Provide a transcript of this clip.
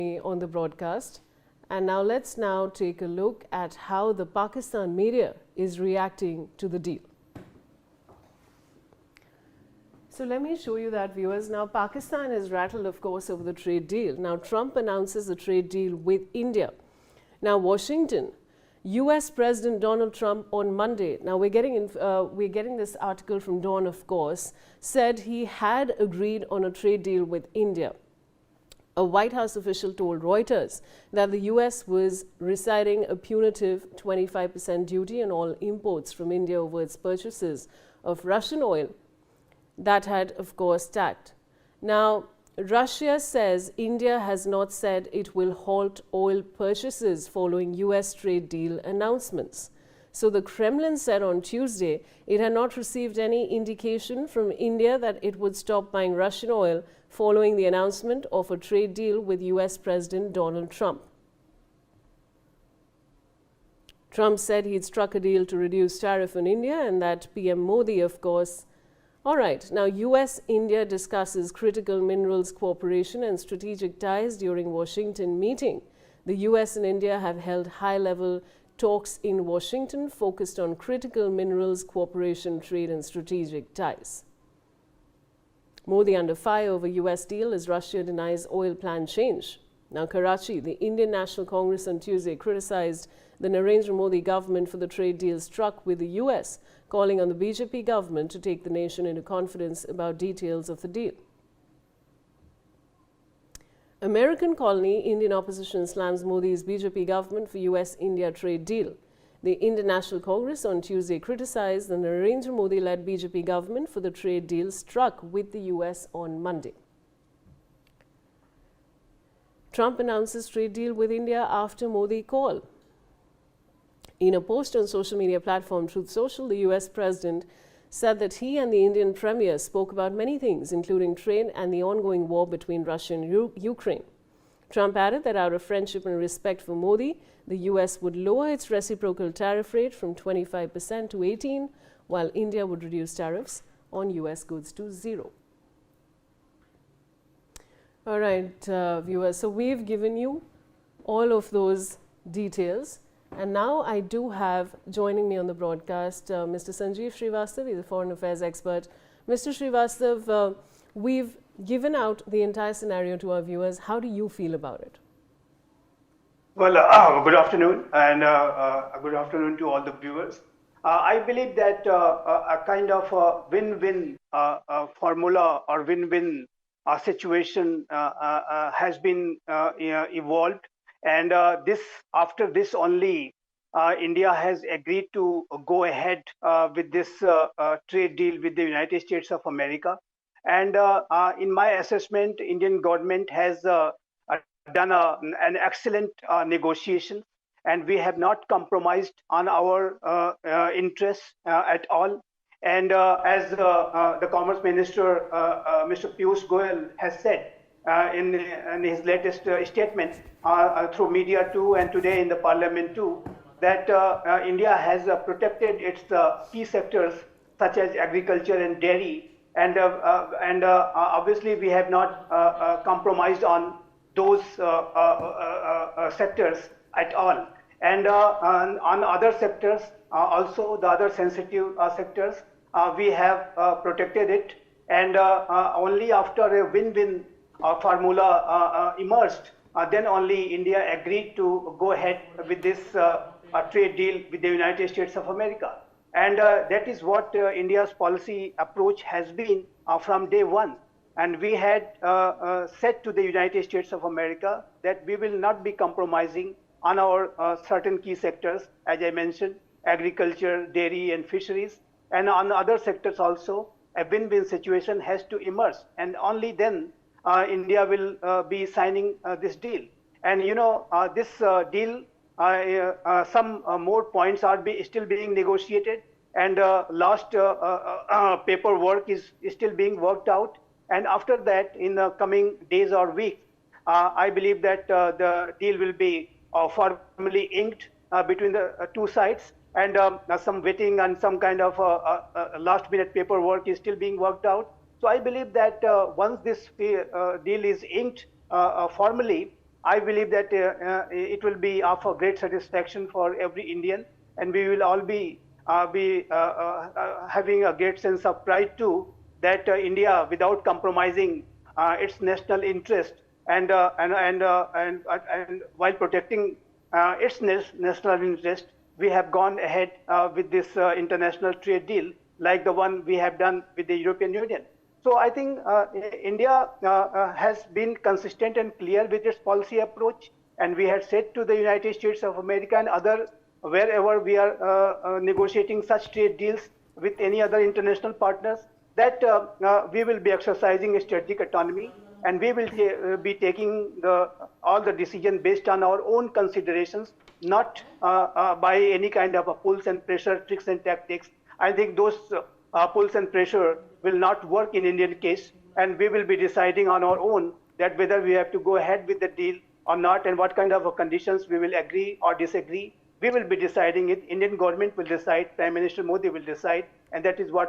on the broadcast. And let's take a look at how the Pakistan media is reacting to the deal. So let me show you that, viewers. Now, Pakistan is rattled, of course, over the trade deal. Now, Trump announces a trade deal with India. Now, Washington, U.S. President Donald Trump on Monday, now we're getting this article from Dawn, of course, said he had agreed on a trade deal with India. A White House official told Reuters that the U.S. was reciting a punitive 25% duty on all imports from India over its purchases of Russian oil that had, of course, tagged. Now, Russia says India has not said it will halt oil purchases following U.S. trade deal announcements. So the Kremlin said on Tuesday it had not received any indication from India that it would stop buying Russian oil following the announcement of a trade deal with U.S. President Donald Trump. Trump said he'd struck a deal to reduce tariff on India and that PM Modi, of course. All right, now U.S.-India discusses critical minerals cooperation and strategic ties during Washington meeting. The U.S. and India have held high-level talks in Washington focused on critical minerals cooperation, trade and strategic ties. Modi under fire over U.S. deal as Russia denies oil plan change. Now, Karachi, the Indian National Congress on Tuesday criticized the Narendra Modi government for the trade deal struck with the U.S., calling on the BJP government to take the nation into confidence about details of the deal. American colony Indian opposition slams Modi's BJP government for U.S.-India trade deal. The Indian National Congress on Tuesday criticized the Narendra Modi-led BJP government for the trade deal struck with the U.S. on Monday. Trump announces trade deal with India after Modi call. In a post on social media platform Truth Social, the U.S. president said that he and the Indian premier spoke about many things, including trade and the ongoing war between Russia and Ukraine. Trump added that out of friendship and respect for Modi, the U.S. would lower its reciprocal tariff rate from 25% to 18%, while India would reduce tariffs on U.S. goods to 0%. All right, viewers, so we've given you all of those details. And now I do have joining me on the broadcast Mr. Sanjeev Srivastav. He's a foreign affairs expert. Mr. Srivastav, we've given out the entire scenario to our viewers. How do you feel about it? Well, good afternoon, and good afternoon to all the viewers. I believe that a kind of a win-win formula or win-win situation has been evolved. And after this only, India has agreed to go ahead with this trade deal with the United States of America. And in my assessment, Indian government has done an excellent negotiation, and we have not compromised on our interests at all. And as the Commerce Minister, Mr. Piyush Goyal, has said, in his latest statement through media too and today in the parliament too, that India has protected its key sectors such as agriculture and dairy, and obviously we have not compromised on those sectors at all. And on other sectors, also the other sensitive sectors, we have protected it, and only after a win-win formula emerged, then only India agreed to go ahead with this trade deal with the United States of America. And that is what India's policy approach has been from day one. And we had said to the United States of America that we will not be compromising on our certain key sectors, as I mentioned, agriculture, dairy, and fisheries. And on other sectors also, a win-win situation has to emerge. And only then India will be signing this deal. And you know, this deal, some more points are still being negotiated, and last paperwork is still being worked out. And after that, in the coming days or weeks, I believe that the deal will be formally inked between the two sides, and some vetting and some kind of last-minute paperwork is still being worked out. So I believe that once this deal is inked formally, I believe that it will be of a great satisfaction for every Indian, and we will all be having a great sense of pride too that India, without compromising its national interest and while protecting its national interest, we have gone ahead with this international trade deal like the one we have done with the European Union. So I think India has been consistent and clear with its policy approach, and we had said to the United States of America and other wherever we are negotiating such trade deals with any other international partners that we will be exercising a strategic autonomy, and we will be taking all the decision based on our own considerations, not by any kind of a pulls and pressure tricks and tactics. I think those pulls and pressure will not work in Indian case, and we will be deciding on our own that whether we have to go ahead with the deal or not, and what kind of conditions we will agree or disagree. We will be deciding it. Indian government will decide. Prime Minister Modi will decide, and that is what